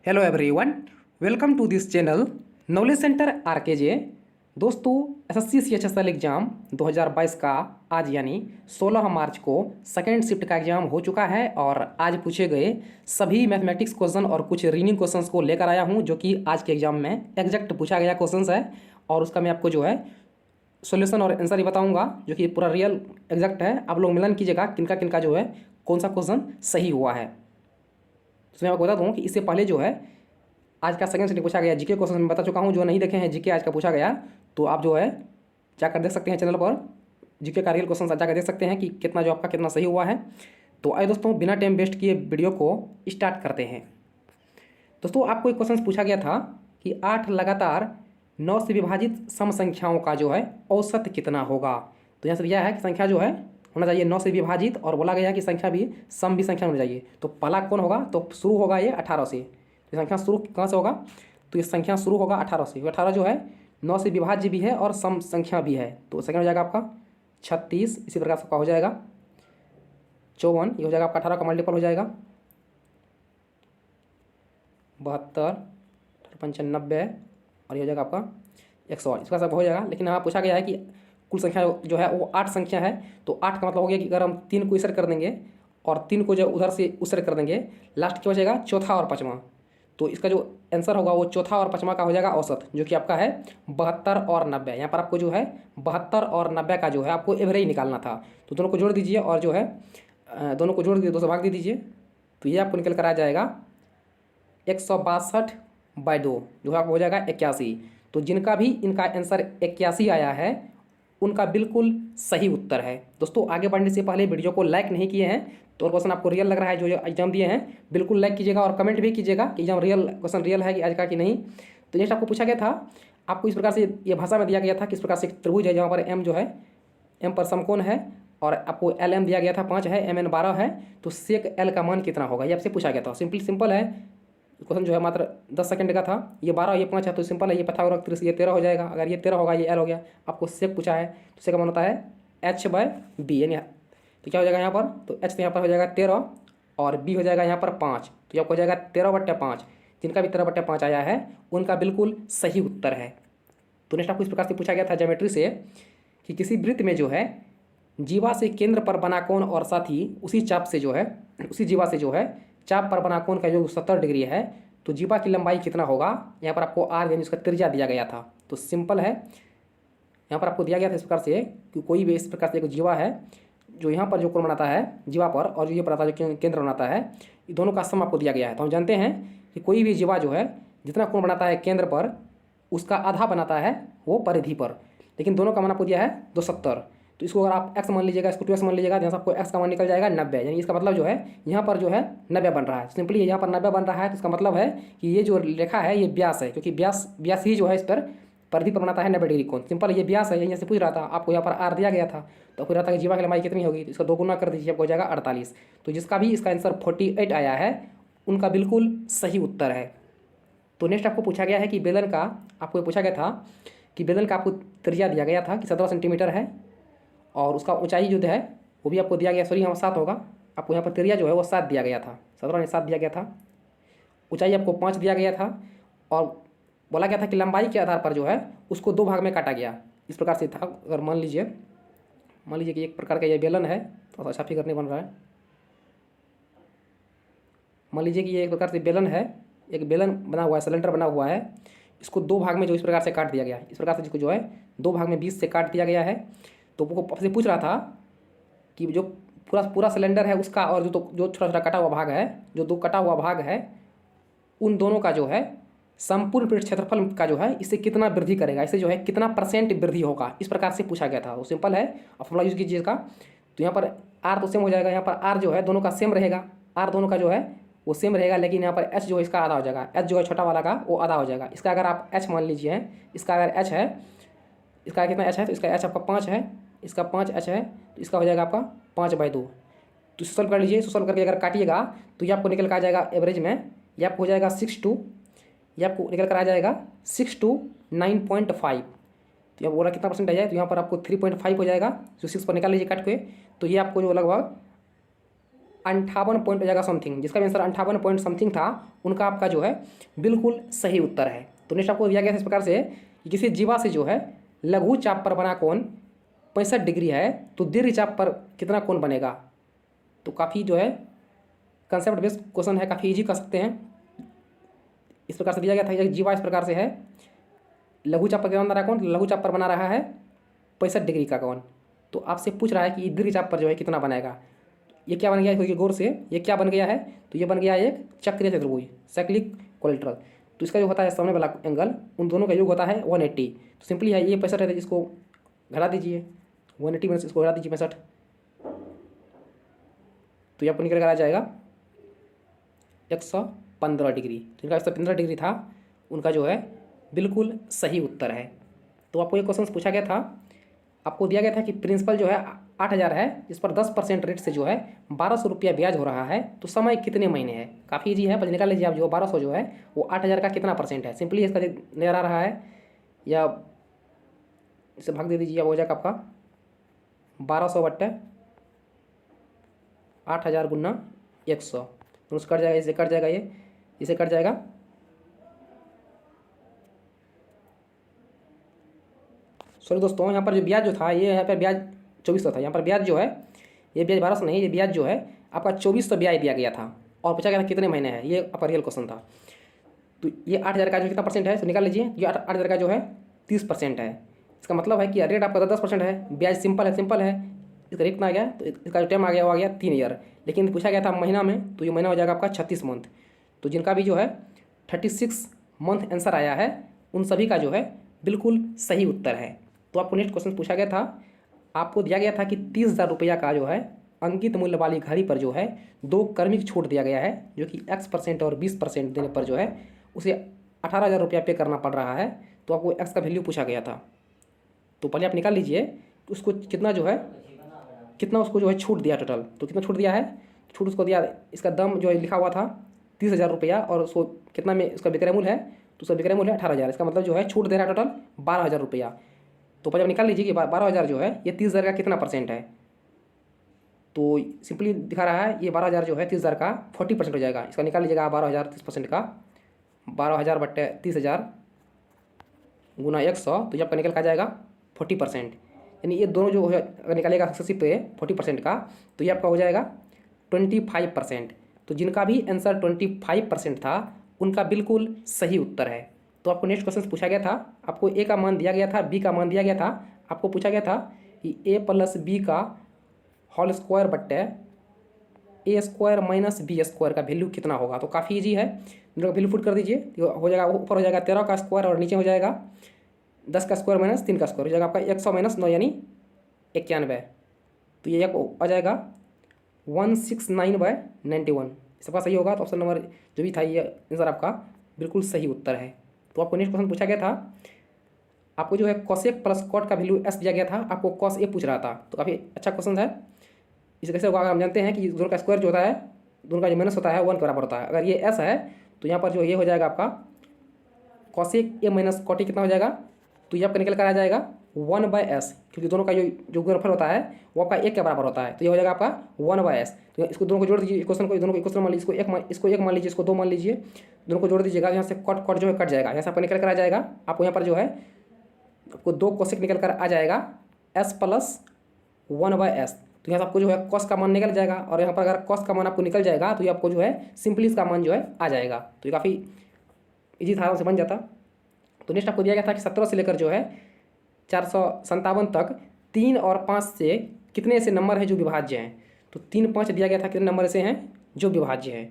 Hello everyone, welcome to this channel knowledge centre RKJ. दोस्तों, SSC CHSL exam 2022 का आज यानी 16 मार्च को सेकेंड शिफ्ट का एग्ज़ाम हो चुका है और आज पूछे गए सभी मैथमेटिक्स क्वेश्चन और कुछ रीजनिंग क्वेश्चंस को लेकर आया हूं, जो कि आज के एग्ज़ाम में एग्जैक्ट पूछा गया क्वेश्चंस है और उसका मैं आपको जो है सॉल्यूशन और आंसर ही बताऊँगा, जो कि पूरा रियल एग्जैक्ट है। आप लोग मिलन कीजिएगा किनका किनका जो है कौन सा क्वेश्चन सही हुआ है। तो मैं आपको बता दूँ कि इससे पहले जो है आज का सेकंड सेट पूछा गया जीके क्वेश्चन मैं बता चुका हूँ। जो नहीं देखे हैं जीके आज का पूछा गया, तो आप जो है जाकर देख सकते हैं चैनल पर, जीके का रियल क्वेश्चन जाकर देख सकते हैं कि कितना जो आपका कितना सही हुआ है। तो आइए दोस्तों, बिना टाइम वेस्ट किए वीडियो को स्टार्ट करते हैं। दोस्तों, आपको एक क्वेश्चन पूछा गया था कि 8 लगातार 9 से विभाजित सम संख्याओं का जो है औसत कितना होगा। तो यहाँ से यह है कि संख्या जो है होना चाहिए 9 से विभाजित, और बोला गया है कि संख्या भी सम भी संख्या होनी चाहिए। तो पहला कौन होगा, तो शुरू होगा ये 18 से। तो संख्या शुरू कहाँ से होगा, तो ये संख्या शुरू होगा 18 से। 18 जो है 9 से विभाज्य भी है और सम संख्या भी है। तो सेकंड हो जाएगा आपका 36, इसी प्रकार से हो जाएगा 54, ये हो जाएगा आपका 18 का मल्टीपल हो जाएगा 72, 95, और ये हो जाएगा आपका 108। इसका सब हो जाएगा। लेकिन यहाँ पूछा गया है कि कुल संख्या जो है वो 8 संख्या है। तो 8 का मतलब हो गया कि अगर हम 3 को इसर कर देंगे और 3 को जो उधर से उसर कर देंगे, लास्ट क्या हो जाएगा चौथा और पाँचवा। तो इसका जो आंसर होगा वो चौथा और पाँचवा का हो जाएगा औसत, जो कि आपका है 72 और 90। यहाँ पर आपको जो है 72 और 90 का जो है आपको एवरेज निकालना था। तो दोनों को जोड़ दीजिए और जो है दोनों को जोड़ दीजिए, 2 से भाग दे दीजिए, तो ये आपको निकल कर आ जाएगा 162/2, जो आपको हो जाएगा 81। तो जिनका भी इनका आंसर 81 आया है उनका बिल्कुल सही उत्तर है। दोस्तों, आगे बढ़ने से पहले वीडियो को लाइक नहीं किए हैं तो क्वेश्चन आपको रियल लग रहा है जो एग्जाम दिए हैं, बिल्कुल लाइक कीजिएगा और कमेंट भी कीजिएगा कि एग्जाम रियल क्वेश्चन रियल है कि आज का कि नहीं। तो नेक्स्ट आपको पूछा गया था, आपको इस प्रकार से ये भाषा में दिया गया था कि इस प्रकार से त्रिभुज है जहाँ पर एम जो है एम पर समकोण है और आपको एल एम दिया गया था 5 है, एम एन 12 है। तो सेक एल का मान कितना होगा, ये आपसे पूछा गया था। सिंपल है क्वेश्चन, जो है मात्र 10 सेकंड का था। ये 12 ये 5 है, तो सिंपल है, ये पाइथागोरस त्रिस ये 13 हो जाएगा। अगर ये 13 होगा, ये एल हो गया। आपको सेक पूछा है तो सेक का मान होता है h/b, यानी तो क्या हो जाएगा यहाँ पर, तो h तो यहाँ पर हो जाएगा 13 और b हो जाएगा यहाँ पर 5। तो आपको हो जाएगा 13/5। जिनका भी 13/5 आया है उनका बिल्कुल सही उत्तर है। तो नेक्स्ट आपको इस प्रकार से पूछा गया था ज्योमेट्री से कि किसी वृत्त में जो है जीवा से केंद्र पर बना कोण और साथ ही उसी चाप से जो है उसी जीवा से जो है चाप पर बना कोण का जो 70 डिग्री है, तो जीवा की लंबाई कितना होगा। यहाँ पर आपको आर यानी उसका त्रिज्या दिया गया था। तो सिंपल है, यहाँ पर आपको दिया गया था इस प्रकार से कि कोई भी इस प्रकार से एक जीवा है जो यहाँ पर जो कोण बनाता है जीवा पर, और जो ये बनाता है जो केंद्र बनाता है, ये दोनों का सम आपको दिया गया है। तो हम जानते हैं कि कोई भी जीवा जो है जितना कोण बनाता है केंद्र पर, उसका आधा बनाता है वो परिधि पर। लेकिन दोनों का मान आपको दिया है 270। तो इसको अगर आप x मान लीजिएगा, इसको 2x मान लीजिएगा, तो यहाँ से आपको x का मान निकल जाएगा 90। यानी इसका मतलब जो है यहाँ पर जो है 90 बन रहा है। सिंपली यहाँ पर 90 बन रहा है, तो इसका मतलब है कि ये जो रेखा है ये व्यास है, क्योंकि व्यास ही जो है इस पर परिधि पर बनाता है 90 डिग्री कोण। सिंपल ये व्यास है। यहाँ से पूछ रहा था आपको, यहाँ पर r दिया गया था, तो पूछ रहा था कि जीवा की लंबाई कितनी होगी, तो इसका 2 गुना कर दीजिए, आपको हो जाएगा 48। तो जिसका भी इसका आंसर 48 आया है उनका बिल्कुल सही उत्तर है। तो नेक्स्ट आपको पूछा गया है कि बेलन का, आपको पूछा गया था कि बेलन का आपको त्रिज्या दिया गया था कि 17 सेंटीमीटर है और उसका ऊंचाई जो है वो भी आपको दिया गया, सॉरी यहाँ 7 होगा। आपको यहाँ पर त्रिज्या जो है वो 7 दिया गया था, 17 ने 7 दिया गया था। ऊंचाई आपको 5 दिया गया था और बोला गया था कि लंबाई के आधार पर जो है उसको 2 भाग में काटा गया। इस प्रकार से था। अगर मान लीजिए कि एक प्रकार का ये बेलन है, थोड़ा सा अच्छा फिगर नहीं बन रहा है। मान लीजिए कि ये एक प्रकार से बेलन है, एक बेलन बना हुआ है, सिलेंडर बना हुआ है। इसको 2 भाग में जो इस प्रकार से काट दिया गया है, इस प्रकार से जिसको जो है 2 भाग में 20 से काट दिया गया है। तो वो आपसे पूछ रहा था कि जो पूरा सिलेंडर है उसका और जो छोटा छोटा कटा हुआ भाग है, जो 2 कटा हुआ भाग है, उन दोनों का जो है संपूर्ण पृष्ठ क्षेत्रफल का जो है इससे कितना वृद्धि करेगा, इससे जो है कितना % वृद्धि होगा, इस प्रकार से पूछा गया था। वो सिंपल है, आप फॉर्मूला यूज कीजिए इसका। तो यहाँ पर आर तो सेम हो जाएगा, यहाँ पर आर जो है दोनों का सेम रहेगा, आर दोनों का जो है वो सेम रहेगा। लेकिन यहाँ पर एच जो है इसका आधा हो जाएगा, एच जो है छोटा वाला का वो आधा हो जाएगा। इसका अगर आप एच मान लीजिए, इसका अगर एच है, इसका कितना एच है, तो इसका एच आपका 5 है, इसका 5 एच है, तो इसका हो जाएगा आपका 5/2। तो सॉल्व कर लीजिए, सॉल्व करके अगर काटिएगा तो ये आपको निकल कर आ जाएगा एवरेज में, ये आपको हो जाएगा 6 ये आपको निकल कर आ जाएगा 6 to 9.5। तो यहाँ बोला कितना % आ जाए, तो यहाँ पर आपको 3.5 हो जाएगा। जो 6 पर निकाल लीजिए काट के, तो ये आपको जो लगभग 58 पॉइंट हो जाएगा समथिंग। जिसका भी आंसर 58 पॉइंट समथिंग था उनका आपका जो है बिल्कुल सही उत्तर है। तो नेक्स्ट आपको दिया गया था इस प्रकार से कि किसी जीवा से जो है लघु चाप पर बना कोण 65 डिग्री है तो दीर्घ चाप पर कितना कोण बनेगा। तो काफ़ी जो है कंसेप्ट बेस्ड क्वेश्चन है, काफ़ी इजी कर सकते हैं। इस प्रकार से दिया गया था कि जीवा इस प्रकार से है, लघु चाप पर कितना बना रहा है कौन, लघु चाप पर बना रहा है 65 डिग्री का कौन। तो आपसे पूछ रहा है कि दीर्घ चाप पर जो है कितना बनेगा। ये क्या बन गया है गौर से, ये क्या बन गया है, तो ये बन गया एक चक्रीय चतुर्भुज, साइक्लिक कोलेट्रल। तो इसका जो होता है सामने वाला एंगल उन दोनों का योग होता है 180। तो सिंपली है ये 65 है, इसको घटा दीजिए 180 में इसको घटा दीजिए 65, तो ये आपको निकल कर आ जाएगा 115 डिग्री। जिनका 115 डिग्री था उनका जो है बिल्कुल सही उत्तर है। तो आपको ये क्वेश्चन पूछा गया था, आपको दिया गया था कि प्रिंसिपल जो है 8000 है, इस पर 10% रेट से जो है 1200 रुपया ब्याज हो रहा है, तो समय कितने महीने है। काफ़ी ईजी है, बस निकाल लीजिए आप। जो 1200 जो है वो 8000 का कितना परसेंट है, सिंपली इसका नजर आ रहा है या इसे भाग दे दीजिए, हो जाएगा आपका 1200 बट्टे 8000 गुना 100, तो उससे कट जाएगा, इससे कट जाएगा, ये इसे कट जाएगा। सॉरी दोस्तों, यहाँ पर जो ब्याज जो था ये यहाँ पर ब्याज 2400 था, यहाँ पर ब्याज जो है ये ब्याज 1200 नहीं, ये ब्याज जो है आपका 2400 ब्याज दिया गया था और पूछा गया था कितने महीने हैं, ये आपका रियल क्वेश्चन था। तो ये 8000 का जो कितना परसेंट है तो निकाल लीजिए, ये 8000 का जो है 30% है। इसका मतलब है कि रेट आपका 10% है, ब्याज सिंपल है, इसका रेट कितना आ गया, तो इसका जो टाइम आ गया वो आ गया 3 ईयर। लेकिन पूछा गया था महीना में, तो ये महीना हो जाएगा आपका 36 मंथ। तो जिनका भी जो है 36 मंथ आंसर आया है उन सभी का जो है बिल्कुल सही उत्तर है। तो आपको नेक्स्ट क्वेश्चन पूछा गया था, आपको दिया गया था कि 30,000 रुपया का जो है अंकित मूल्य वाली घड़ी पर जो है 2 क्रमिक छूट दिया गया है, जो कि X% और 20% देने पर जो है उसे 18,000 रुपया पे करना पड़ रहा है। तो आपको X का वैल्यू पूछा गया था, तो पहले आप निकाल लीजिए उसको कितना जो है, कितना उसको जो है छूट दिया टोटल। तो कितना छूट दिया है, छूट उसको दिया, इसका दाम जो है लिखा हुआ था 30,000 रुपया और उसको कितना में इसका विक्रय मूल्य है, तो उसका विक्रय मूल्य है 18,000। इसका मतलब जो है छूट दे रहा है टोटल 12,000 रुपया। तो पहले आप निकाल लीजिए कि 12,000 जो है ये 30,000 का कितना परसेंट है। तो सिंपली दिखा रहा है ये 12,000 जो है 30,000 का 40% हो जाएगा। इसका निकाल लीजिएगा 12,000 30% का, 12,000 बट्टे 30,000 गुना 100, तो ये आपका निकल का जाएगा 40%। यानी ये दोनों जो है अगर निकालेगा सक्सेसिव पे 40% का, तो ये आपका हो जाएगा 25%। तो जिनका भी आंसर 25% था उनका बिल्कुल सही उत्तर है। तो आपको नेक्स्ट क्वेश्चन पूछा गया था, आपको ए का मान दिया गया था, बी का मान दिया गया था। आपको पूछा गया था कि a + b का होल स्क्वायर बट्टे a² - b² का वैल्यू कितना होगा। तो काफ़ी इजी है, दोनों का वैल्यू पुट कर दीजिए, तो हो जाएगा ऊपर हो जाएगा 13 का स्क्वायर और नीचे हो जाएगा 10 का स्क्वायर - 3 का स्क्वायर, हो जाएगा आपका 100 - 9 यानी 91। तो ये आ जाएगा 169/91। सबका सही होगा, तो ऑप्शन नंबर जो भी था ये आंसर आपका बिल्कुल सही उत्तर है। तो आपको नेक्स्ट क्वेश्चन पूछा गया था, आपको जो है कॉसेक प्लस कॉट का वैल्यू s दिया गया था, आपको कॉस ए पूछ रहा था। तो काफ़ी अच्छा क्वेश्चन है। इसे कैसे होगा, हम जानते हैं कि दोनों का स्क्वायर जो होता है, दोनों का जो माइनस होता है 1 के बराबर होता है। अगर ये s है तो यहाँ पर जो ये हो जाएगा आपका कॉसेक ए - कॉट ए कितना हो जाएगा, तो ये आपका निकल कर आ जाएगा 1/s, क्योंकि दोनों का जो गुणनफल होता है वो आपका 1 के बराबर होता है। तो ये हो जाएगा आपका 1/s। तो इसको दोनों को जोड़ दीजिए, क्वेश्चन को, दोनों को क्वेश्चन मान लीजिए, इसको एक मान लीजिए, इसको 2 मान लीजिए, दोनों को जोड़ दीजिएगा, यहाँ से कॉट जो है कट जाएगा, यहाँ से आपका निकल कर आ जाएगा, आपको यहाँ पर जो है आपको 2 कोसेक निकल कर आ जाएगा s + 1/s। तो यहाँ से आपको जो है कॉस का मान निकल जाएगा, और यहाँ पर अगर कॉस का मान आपको निकल जाएगा तो ये आपको जो है सिंपली इसका मान जो है आ जाएगा। तो ये काफ़ी इजी था, आराम से बन जाता। तो नेक्स्ट आपको दिया गया था कि 17 से लेकर जो है 457 तक 3 और 5 से कितने ऐसे नंबर हैं जो विभाज्य हैं। तो 3 5 दिया गया था, कितने नंबर ऐसे हैं जो विभाज्य हैं।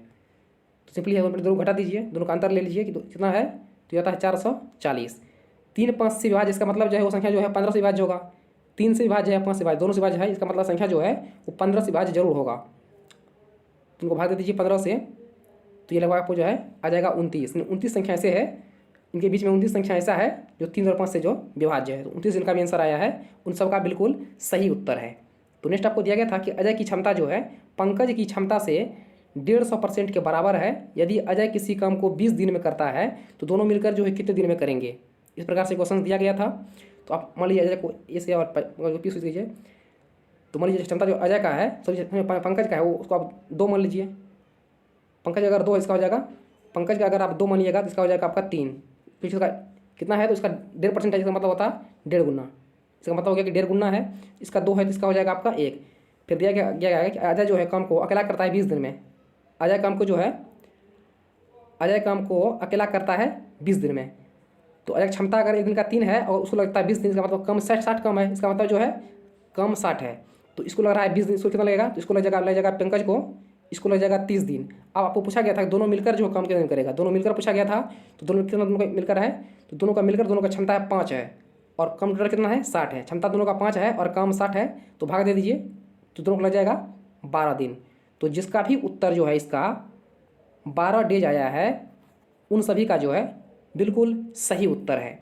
तो सिंपली दोनों घटा दीजिए, दोनों का अंतर ले लीजिए कि कितना है, तो ये आता है 440। 3 5 से विभाज्य, इसका मतलब जो है वो संख्या जो है 15 से विभाज्य होगा। 3 से विभाज्य है, 5 से विभाज्य, दोनों से विभाज्य है, इसका मतलब संख्या जो है वो 15 से विभाज्य जरूर होगा। तो उनको भाग दे दीजिए 15 से, तो ये लगभग आपको जो है आ जाएगा 29। 29 संख्या ऐसे है, इनके बीच में 29 संख्या ऐसा है जो 3 और 5 से जो विभाज्य है। तो 29 जिनका भी आंसर आया है उन सब का बिल्कुल सही उत्तर है। तो नेक्स्ट आपको दिया गया था कि अजय की क्षमता जो है पंकज की क्षमता से 150% के बराबर है। यदि अजय किसी काम को 20 दिन में करता है तो दोनों मिलकर जो है कितने दिन में करेंगे। इस प्रकार से क्वेश्चन दिया गया था। तो आप मान लीजिए अजय को ए से और पी से कीजिए, तो मान लीजिए क्षमता जो अजय का है, सॉरी पंकज का है, वो उसको आप 2 मान लीजिए। पंकज अगर 2 इसका हो जाएगा, पंकज का अगर आप 2 मानिएगा तो इसका हो जाएगा आपका 3। फिर इसका कितना है तो इसका 1.5% है, इसका मतलब होता है 1.5 गुना। इसका मतलब हो गया कि 1.5 गुना है, इसका 2 है तो इसका हो जाएगा आपका 1। फिर दिया गया है कि अजय जो है काम को अकेला करता है 20 दिन में। अजय काम को जो है, अजय काम को अकेला करता है 20 दिन में। तो अजय क्षमता अगर एक दिन का 3 है और उसको लगता है 20 दिन, इसका मतलब कम 60 कम है, इसका मतलब जो है कम 60 है। तो इसको लग रहा है 20 दिन, इसको कितना लगेगा तो इसको लग जाएगा पंकज को, इसको लग जाएगा 30 दिन। अब आपको पूछा गया था कि दोनों मिलकर जो काम कितने दिन करेगा, दोनों मिलकर पूछा गया था। तो दोनों कितना, दोनों का मिलकर है तो दोनों का मिलकर दोनों का क्षमता है 5 है और कंप्यूटर कितना है 60 है। क्षमता दोनों का 5 है और काम 60 है, तो भाग दे दीजिए, तो दोनों को लग जाएगा 12 दिन। तो जिसका भी उत्तर जो है इसका 12 डेज आया है, उन सभी का जो है बिल्कुल सही उत्तर है।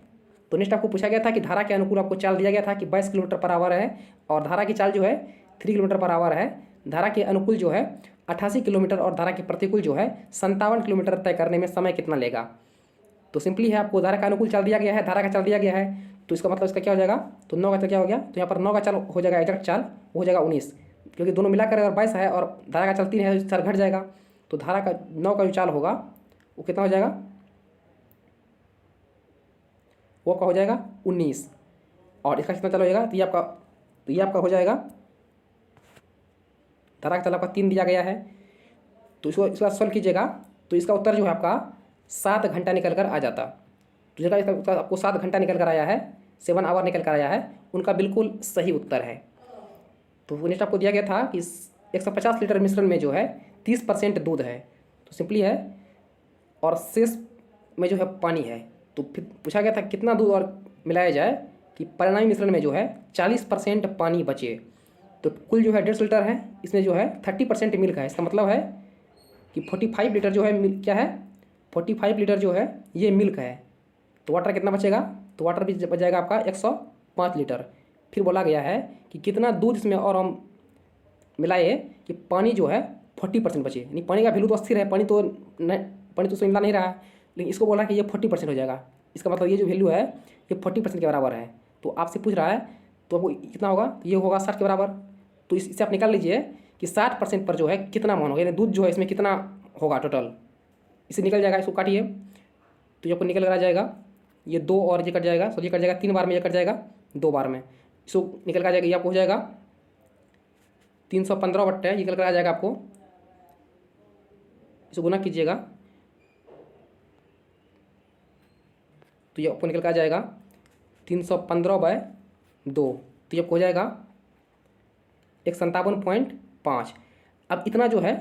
तो नेक्स्ट आपको पूछा गया था कि धारा के अनुकूल आपको चाल दिया गया था कि 22 किलोमीटर पर आवर है और धारा की चाल जो है 3 किलोमीटर पर आवर है। धारा के अनुकूल जो है 88 किलोमीटर और धारा के प्रतिकूल जो है 57 किलोमीटर तय करने में समय कितना लेगा। तो सिंपली है, आपको धारा का अनुकूल चाल दिया गया है, धारा का चाल दिया गया है, तो इसका मतलब इसका क्या हो जाएगा, तो 9 का चाल क्या हो गया, तो यहाँ पर 9 का चाल हो जाएगा, एग्जैक्ट चाल वो हो जाएगा 19, क्योंकि दोनों मिलाकर अगर 22 है और धारा का चाल 3 है तो चाल घट जाएगा। तो धारा का 9 का जो चाल होगा वो कितना हो जाएगा, वो का हो जाएगा 19, और इसका कितना चाल हो जाएगा, तो ये आपका हो जाएगा, धारा का चाल आपका 3 दिया गया है। तो इसको इसका सॉल्व कीजिएगा तो इसका उत्तर जो है आपका 7 घंटा निकल कर आ जाता। तो जगह इसका आपको 7 घंटा निकल कर आया है, 7 आवर निकल कर आया है, उनका बिल्कुल सही उत्तर है। तो नेक्स्ट आपको दिया गया था कि 150 लीटर मिश्रण में जो है 30% दूध है, तो सिंपली है, और शेष में जो है पानी है। तो फिर पूछा गया था कितना दूध और मिलाया जाए कि परिणामी मिश्रण में जो है 40% पानी बचे। तो कुल जो है 150 लीटर है, इसमें जो है 30% मिल्क है। इसका मतलब है कि 45 लीटर जो है क्या है, 45 लीटर जो है ये मिल्क है। तो वाटर कितना बचेगा, तो वाटर भी बच जाएगा आपका 105 लीटर। फिर बोला गया है कि कितना दूध इसमें और हम मिलाए कि पानी जो है 40% बचे, यानी पानी का वैल्यू तो स्थिर है, पानी तो उसमें मिला नहीं रहा है, लेकिन इसको बोला कि ये 40% हो जाएगा। इसका मतलब ये जो वैल्यू है ये 40% के बराबर है। तो आपसे पूछ रहा है तो आपको कितना होगा, तो ये होगा 60 के बराबर। तो इससे आप निकाल लीजिए कि 60% पर जो है कितना मान होगा, यानी दूध जो है इसमें कितना होगा टोटल, इसे निकल जाएगा। इसको काटिए तो ये आपको निकल कर आ जाएगा, ये 2 और ये कट जाएगा, सो ये कट जाएगा 3 बार में, ये कट जाएगा 2 बार में, इसको निकल कर आ जाएगा, ये आपको हो जाएगा 315 बट्टे निकल कर आ जाएगा आपको। इसको गुना कीजिएगा तो ये आपको निकल कर आ जाएगा 315/2, तो ये आपको हो जाएगा 157.5। अब इतना जो है,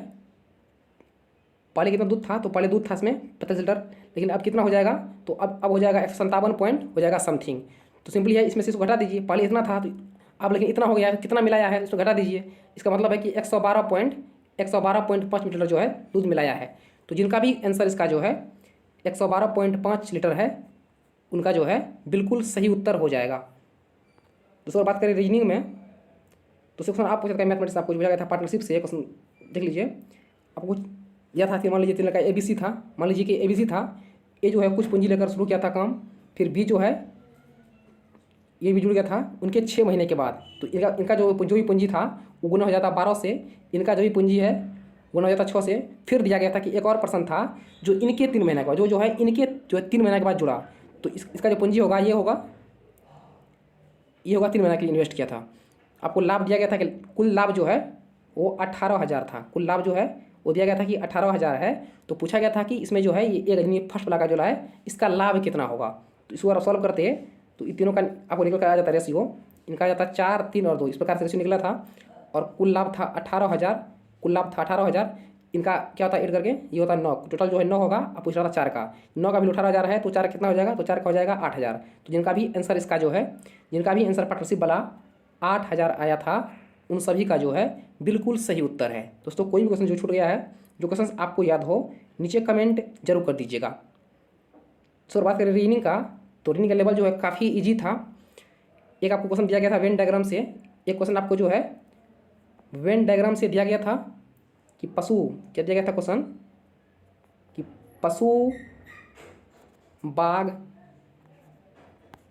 पहले कितना दूध था, तो पहले दूध था इसमें 25 लीटर, लेकिन अब कितना हो जाएगा, तो अब हो जाएगा 157 पॉइंट हो जाएगा समथिंग। तो सिंपली है, इसमें से इसको घटा दीजिए, पहले इतना था तो अब लेकिन इतना हो गया है, कितना मिलाया है इसको घटा दीजिए। इसका मतलब है कि 112.5 लीटर जो है दूध मिलाया है। तो जिनका भी आंसर इसका जो है 112.5 लीटर है, उनका जो है बिल्कुल सही उत्तर हो जाएगा। दूसरी बात करें रीजनिंग में, तो क्वेश्चन आप पूछ सकते हैं मैथमेटिक्स, आपको पूछा गया था पार्टनरशिप से क्वेश्चन, देख लीजिए। आपको कुछ यह था कि मान लीजिए 3 का ABC था, मान लीजिए कि ABC था, ए जो है कुछ पूंजी लेकर शुरू किया था काम, फिर बी जो है ये भी जुड़ गया था उनके 6 महीने के बाद। तो इनका जो भी पूंजी था वो गुना हो जाता 12 से, इनका जो भी पूंजी है गुना हो जाता 6 से। फिर दिया गया था कि एक और पर्सन था जो इनके 3 महीने के बाद जो है इनके जो है 3 महीने के बाद जुड़ा, तो इसका जो पूंजी होगा ये होगा 3 महीने के लिए इन्वेस्ट किया था। आपको लाभ दिया गया था कि कुल लाभ जो है वो 18,000 था, कुल लाभ जो है वो दिया गया था कि 18,000 है। तो पूछा गया था कि इसमें जो है ये एक फर्स्ट वाला का जो है इसका लाभ कितना होगा। तो इसको अगर सॉल्व करते हैं तो इन तीनों का आपको निकल कर आ जाता है रेशियो, इनका आ जाता 4, 3 और 2, इस प्रकार से रेशियो निकला था। और कुल लाभ था 18,000, कुल लाभ था 18,000, इनका क्या होता है ऐड करके ये होता है 9, टोटल जो है 9 होगा। अब पूछ रहा था 4 का, 9 का भी 18,000 है, तो 4 कितना हो जाएगा, तो 4 का हो जाएगा 8,000। तो जिनका भी आंसर इसका जो है, जिनका भी आंसर पार्टनरशिप वाला 8,000 आया था, उन सभी का जो है बिल्कुल सही उत्तर है। दोस्तों कोई भी क्वेश्चन जो छूट गया है, जो क्वेश्चन आपको याद हो, नीचे कमेंट जरूर कर दीजिएगा। सर बात करें रीजनिंग का, तो रीजनिंग का लेवल जो है काफ़ी ईजी था। एक आपको क्वेश्चन दिया गया था वेन डायग्राम से, एक क्वेश्चन आपको जो है वेन डायग्राम से दिया गया था कि पशु, क्या दिया गया था क्वेश्चन कि पशु, बाघ,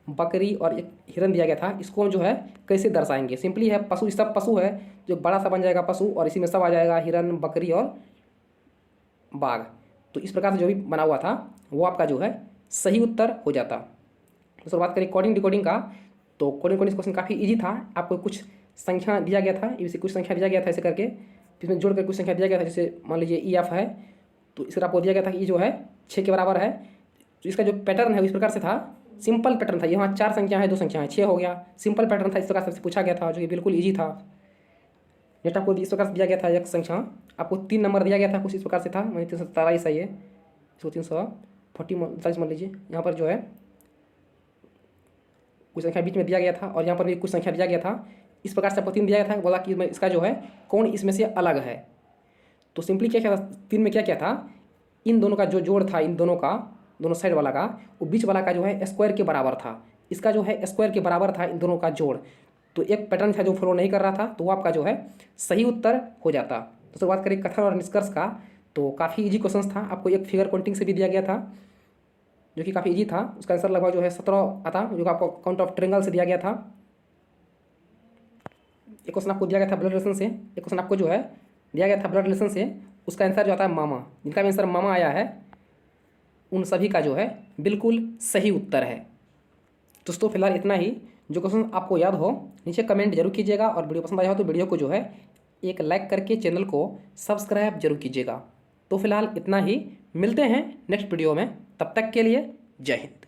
बकरी और एक हिरन दिया गया था, इसको हम जो है कैसे दर्शाएंगे। सिंपली है पशु, सब पशु है जो बड़ा सा बन जाएगा पशु, और इसी में सब आ जाएगा हिरन, बकरी और बाघ। तो इस प्रकार से जो भी बना हुआ था वो आपका जो है सही उत्तर हो जाता। तो शुरुआत करें कोडिंग डिकोडिंग का। तो कोडिंग कोडिंग क्वेश्चन काफ़ी इजी था। आपको कुछ संख्या दिया गया था, इसे कुछ संख्या दिया गया था ऐसे करके, फिर इसमें जोड़ कर कुछ संख्या दिया गया था। जैसे मान लीजिए EF है, तो इस आपको दिया गया था कि ये जो है 6 के बराबर है। तो इसका जो पैटर्न है इस प्रकार से था, सिंपल पैटर्न था। यहाँ 4 संख्या है, 2 संख्या है, 6 हो गया। सिंपल पैटर्न था, इस प्रकार से पूछा गया था, जो कि बिल्कुल ईजी था। नेक्स्ट आपको इस प्रकार से दिया गया था एक संख्या, आपको 3 नंबर दिया गया था, कुछ इस प्रकार से था। मैंने 347 सही है, इसको 340 मान लीजिए। यहाँ पर जो है कुछ संख्या बीच में दिया गया था, और यहाँ पर भी कुछ संख्या दिया गया था। इस प्रकार से आपको 3 दिया गया था, बोला कि इसका जो है कौन इसमें से अलग है। तो सिंपली क्या क्या था 3 में, क्या क्या था, इन दोनों का जो जोड़ था, इन दोनों का, दोनों साइड वाला का, वो बीच वाला का जो है स्क्वायर के बराबर था। इसका जो है स्क्वायर के बराबर था इन दोनों का जोड़। तो एक पैटर्न था जो फॉलो नहीं कर रहा था, तो वो आपका जो है सही उत्तर हो जाता। तो शुरुआत करें कथन और निष्कर्ष का। तो काफ़ी इजी क्वेश्चन था। आपको एक फिगर काउंटिंग से भी दिया गया था, जो कि काफ़ी इजी था। उसका आंसर लगभग जो है 17 आता, जो आपको काउंट ऑफ ट्रायंगल से दिया गया था। एक क्वेश्चन आपको दिया गया था ब्लड रिलेशन से, एक क्वेश्चन आपको जो है दिया गया था ब्लड रिलेशन से। उसका आंसर जो आता है मामा, जिनका भी आंसर मामा आया है उन सभी का जो है बिल्कुल सही उत्तर है। दोस्तों फिलहाल इतना ही। जो क्वेश्चन आपको याद हो नीचे कमेंट जरूर कीजिएगा, और वीडियो पसंद आया हो तो वीडियो को जो है एक लाइक करके चैनल को सब्सक्राइब जरूर कीजिएगा। तो फिलहाल इतना ही, मिलते हैं नेक्स्ट वीडियो में। तब तक के लिए जय हिंद।